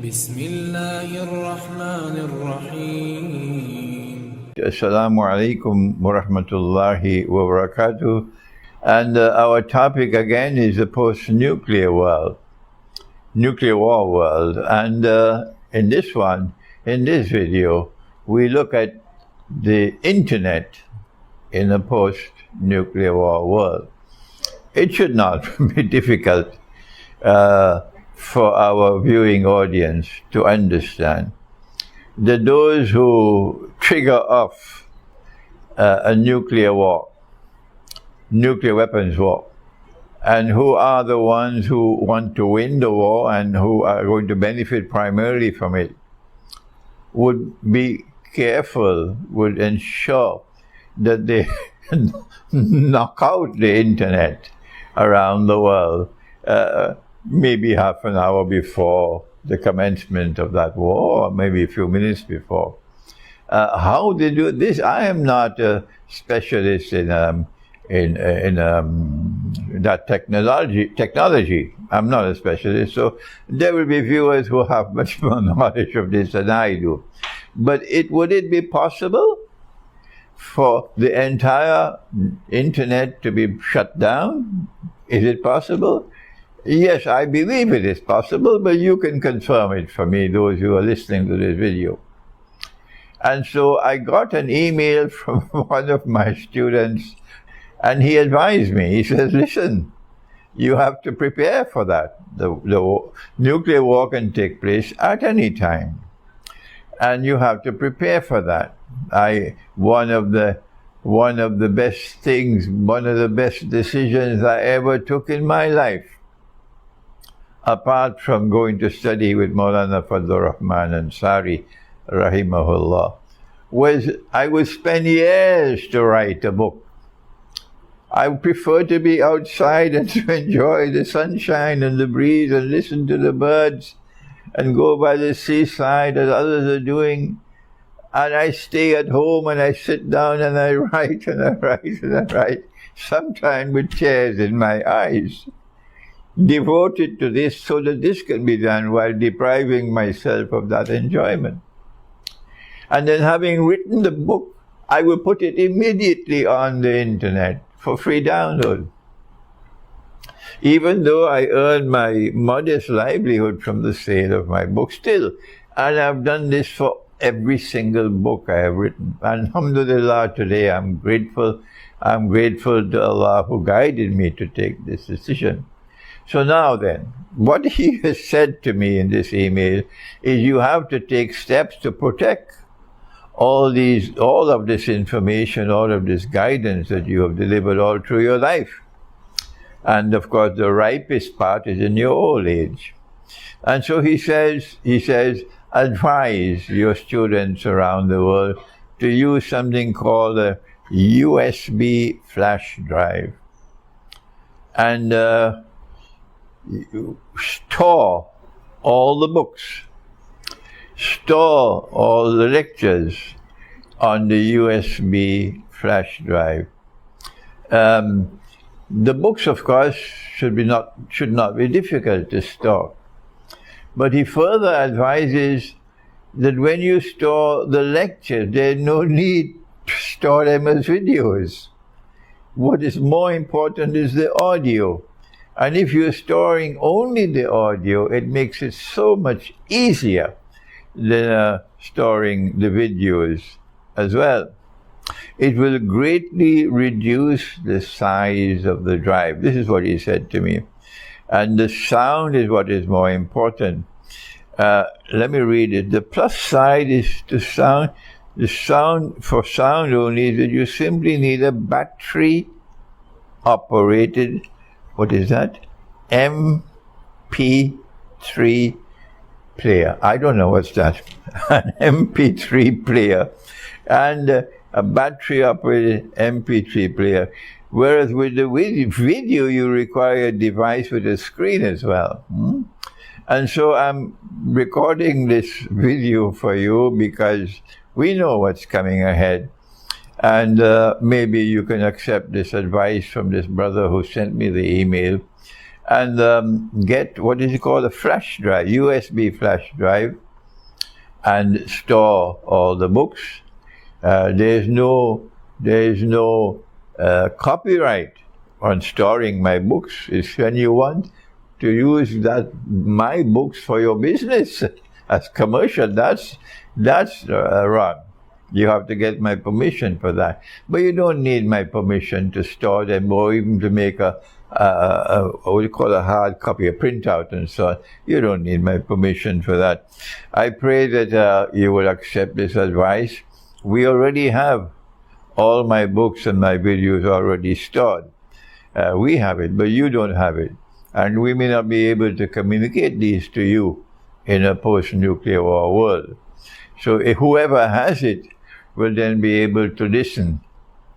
بسم الله الرحمن الرحيم. Assalamu alaikum wa rahmatullahi wa barakatuh. And our topic again is the post-nuclear world, nuclear war world. And in this video, we look at the internet in a post-nuclear war world. It should not be difficult for our viewing audience to understand that those who trigger off a nuclear war, nuclear weapons war, and who are the ones who want to win the war and who are going to benefit primarily from it, would be careful, would ensure that they knock out the internet around the world maybe half an hour before the commencement of that war, or maybe a few minutes before. How they do this? I am not a specialist in that technology. I'm not a specialist, so there will be viewers who have much more knowledge of this than I do. But would it be possible for the entire internet to be shut down? Is it possible? Yes, I believe it is possible, but you can confirm it for me, those who are listening to this video. And so I got an email from one of my students, and he advised me. He says, listen, you have to prepare for that. The nuclear war can take place at any time, and you have to prepare for that. One of the best decisions I ever took in my life, apart from going to study with Maulana Fadlur Rahman Ansari, rahimahullah, was I would spend years to write a book. I prefer to be outside and to enjoy the sunshine and the breeze and listen to the birds and go by the seaside as others are doing. And I stay at home and I sit down and I write and I write and I write, sometimes with tears in my eyes, devoted to this so that this can be done while depriving myself of that enjoyment. And then having written the book, I will put it immediately on the internet for free download. Even though I earn my modest livelihood from the sale of my book still, and I've done this for every single book I have written. Alhamdulillah, today I'm grateful to Allah who guided me to take this decision. So now then, what he has said to me in this email is you have to take steps to protect all of this information, all of this guidance that you have delivered all through your life. And of course, the ripest part is in your old age. And so he says, advise your students around the world to use something called a USB flash drive. And store all the books, store all the lectures on the USB flash drive. The books, of course, should not be difficult to store. But he further advises that when you store the lectures, there's no need to store them as videos. What is more important is the audio. And if you're storing only the audio, it makes it so much easier than storing the videos as well. It will greatly reduce the size of the drive. This is what he said to me. And the sound is what is more important. Let me read it. The plus side is the sound. The sound, for sound only, is that you simply need a battery operated, what is that? MP3 player. I don't know what's that. An MP3 player and a battery-operated MP3 player. Whereas with the video, you require a device with a screen as well. And so I'm recording this video for you because we know what's coming ahead. And maybe you can accept this advice from this brother who sent me the email and get what is called a flash drive, USB flash drive, and store all the books. There is no copyright on storing my books. It's when you want to use my books for your business as commercial, that's wrong. You have to get my permission for that. But you don't need my permission to store them or even to make a what you call a hard copy, a printout and so on. You don't need my permission for that. I pray that you will accept this advice. We already have all my books and my videos already stored. We have it, but you don't have it. And we may not be able to communicate these to you in a post-nuclear war world. So if whoever has it will then be able to listen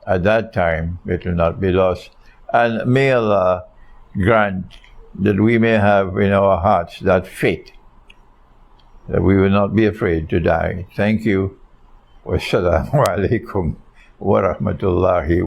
at that time. It will not be lost. And may Allah grant that we may have in our hearts that faith, that we will not be afraid to die. Thank you. Wassalamu alaikum wa rahmatullahi